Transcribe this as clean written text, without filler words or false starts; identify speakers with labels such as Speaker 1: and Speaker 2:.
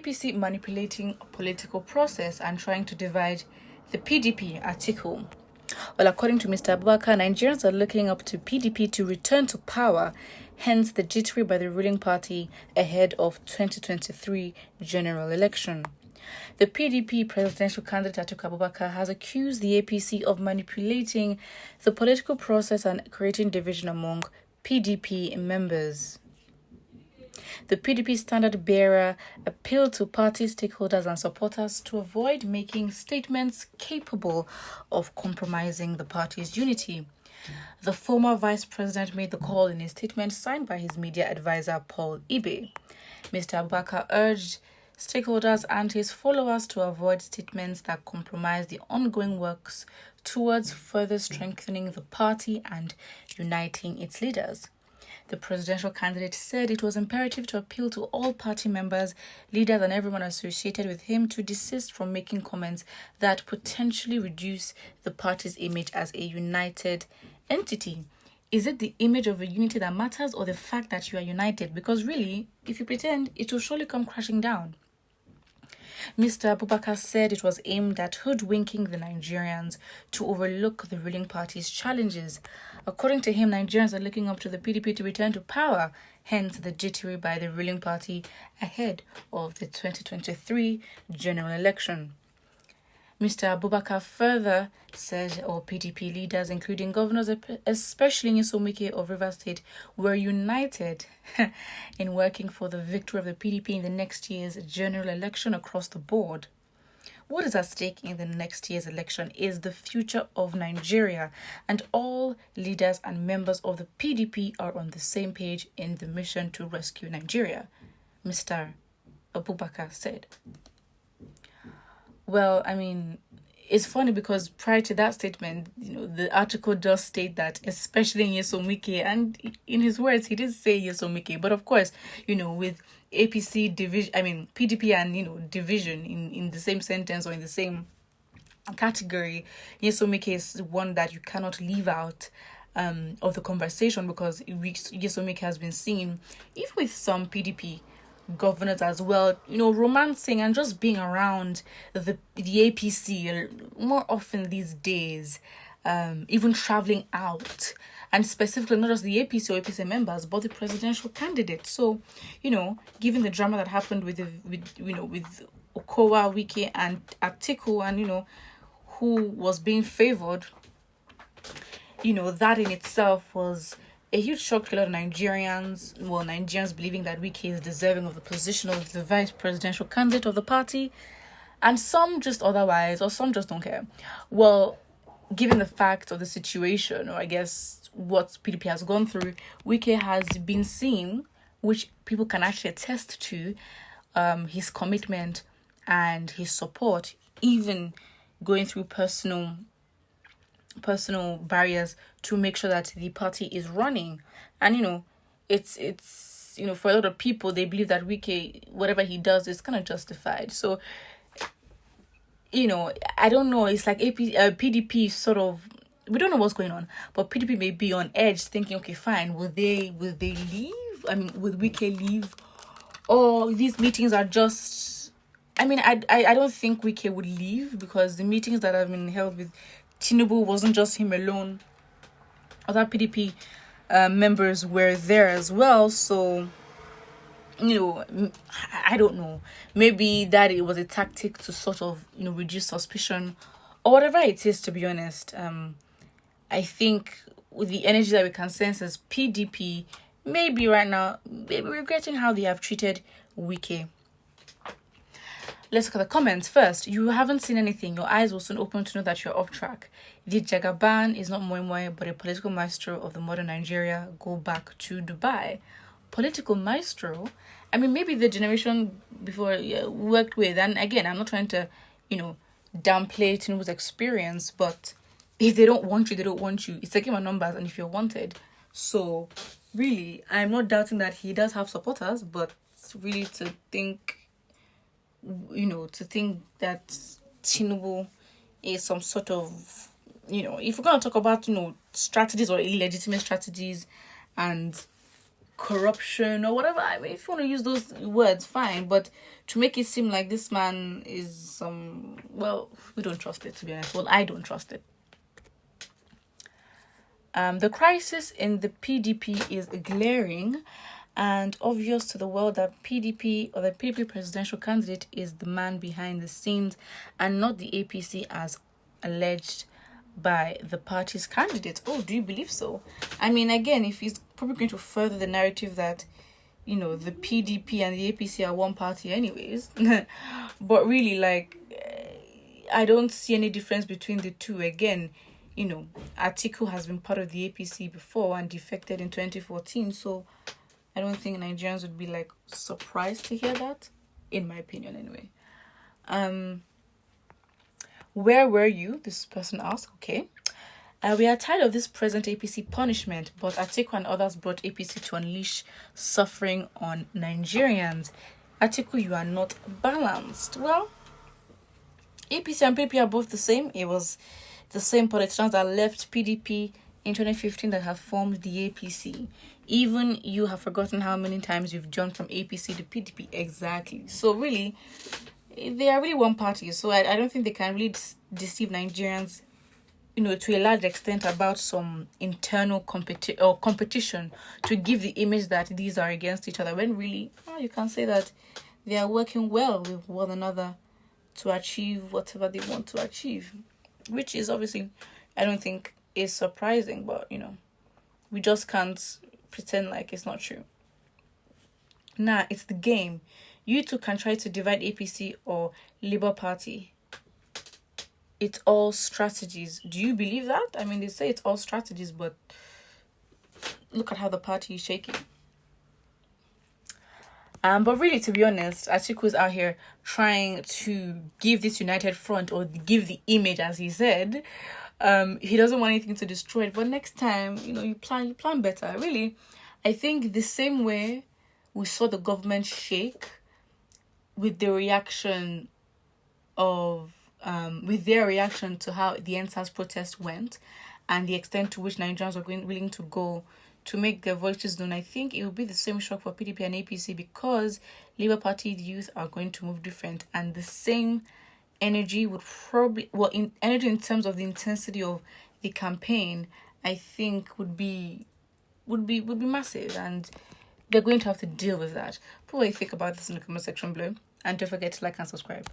Speaker 1: APC manipulating a political process and trying to divide the PDP, Atiku. Well, according to Mr. Abubakar, Nigerians are looking up to PDP to return to power, hence the jittery by the ruling party ahead of 2023 general election. The PDP presidential candidate Atiku Abubakar has accused the APC of manipulating the political process and creating division among PDP members. The PDP standard bearer appealed to party stakeholders and supporters to avoid making statements capable of compromising the party's unity. The former vice president made the call in a statement signed by his media advisor Paul Ibe. Mr. Abubakar urged stakeholders and his followers to avoid statements that compromise the ongoing works towards further strengthening the party and uniting its leaders. The presidential candidate said it was imperative to appeal to all party members, leaders, and everyone associated with him to desist from making comments that potentially reduce the party's image as a united entity. Is it the image of a unity that matters or the fact that you are united? Because really, if you pretend, it will surely come crashing down. Mr. Abubakar said it was aimed at hoodwinking the Nigerians to overlook the ruling party's challenges. According to him, Nigerians are looking up to the PDP to return to power, hence the jittery by the ruling party ahead of the 2023 general election. Mr. Abubakar further said all PDP leaders, including governors, especially Nyesom Wike of Rivers State, were united in working for the victory of the PDP in the next year's general election across the board. What is at stake in the next year's election is the future of Nigeria, and all leaders and members of the PDP are on the same page in the mission to rescue Nigeria, Mr. Abubakar said. Well, I mean, it's funny because prior to that statement, the article does state that, especially in Nyesom Wike, and in his words, he did say Nyesom Wike, but of course, with APC division, PDP and, division in the same sentence or in the same category, Nyesom Wike is one that you cannot leave out of the conversation because Nyesom Wike has been seen, even with some PDP governors as well, romancing and just being around the APC more often these days, even traveling out, and specifically not just the APC or APC members, but the presidential candidate. So, given the drama that happened with Okowa, Wike, and Atiku, and who was being favored, that in itself was a huge shock to a lot of Nigerians. Well, Nigerians believing that Wike is deserving of the position of the vice presidential candidate of the party, and some just otherwise, or some just don't care. Well, given the fact of the situation, or I guess what PDP has gone through, Wike has been seen, which people can actually attest to, his commitment and his support, even going through personal barriers to make sure that the party is running. And it's for a lot of people, they believe that Wike, whatever he does, is kind of justified. So I don't know, it's like PDP sort of, we don't know what's going on, but PDP may be on edge thinking, okay, fine, will they leave? Will Wike leave? Or these meetings are just, I don't think Wike would leave, because the meetings that have been held with Tinubu wasn't just him alone. Other PDP members were there as well. So, I don't know. Maybe that it was a tactic to sort of, reduce suspicion or whatever it is, to be honest. I think with the energy that we can sense as PDP, maybe right now, maybe regretting how they have treated Wike. Let's look at the comments first. You haven't seen anything. Your eyes will soon open to know that you're off track. The Jagaban is not moi moi, but a political maestro of the modern Nigeria. Go back to Dubai. Political maestro? Maybe the generation before worked with. And again, I'm not trying to, downplay Tinubu's experience, but if they don't want you, they don't want you. It's a game of numbers, and if you're wanted. So, really, I'm not doubting that he does have supporters, but really to think that Tinubu is some sort of, if we're going to talk about, strategies or illegitimate strategies and corruption or whatever. I mean, if you want to use those words, fine, but to make it seem like this man is some, well, we don't trust it, to be honest. Well, I don't trust it. The crisis in the PDP is glaring and obvious to the world that PDP or the PDP presidential candidate is the man behind the scenes and not the APC as alleged by the party's candidate. Oh, do you believe so? I mean, again, if he's probably going to further the narrative that, you know, the PDP and the APC are one party anyways. But really, like, I don't see any difference between the two. Again, you know, Atiku has been part of the APC before and defected in 2014. So I don't think Nigerians would be, like, surprised to hear that, in my opinion anyway. Where were you? This person asked. Okay. We are tired of this present APC punishment, but Atiku and others brought APC to unleash suffering on Nigerians. Atiku, you are not balanced. Well, APC and PDP are both the same. It was the same politicians that left PDP in 2015 that have formed the APC. Even you have forgotten how many times you've jumped from APC to PDP. Exactly. So really, they are really one party. So I don't think they can really deceive Nigerians, you know, to a large extent about some internal competition to give the image that these are against each other, when really, you can say that they are working well with one another to achieve whatever they want to achieve, which is obviously, I don't think is surprising, but, you know, we just can't pretend like it's not true. Nah, it's the game. You two can try to divide APC or Labour Party. It's all strategies. Do you believe that? I mean, they say it's all strategies, but look at how the party is shaking. But really, to be honest, Atiku is out here trying to give this united front, or give the image, as he said. He doesn't want anything to destroy it. But next time, you know, you plan better. Really, I think the same way we saw the government shake with the reaction of with their reaction to how the NSAS protest went and the extent to which Nigerians were willing to go to make their voices known, I think it will be the same shock for PDP and APC, because Labour Party youth are going to move different, and the same energy would probably, energy in terms of the intensity of the campaign, I think would be massive, and they're going to have to deal with that. Put what you think about this in the comment section below, and don't forget to like and subscribe.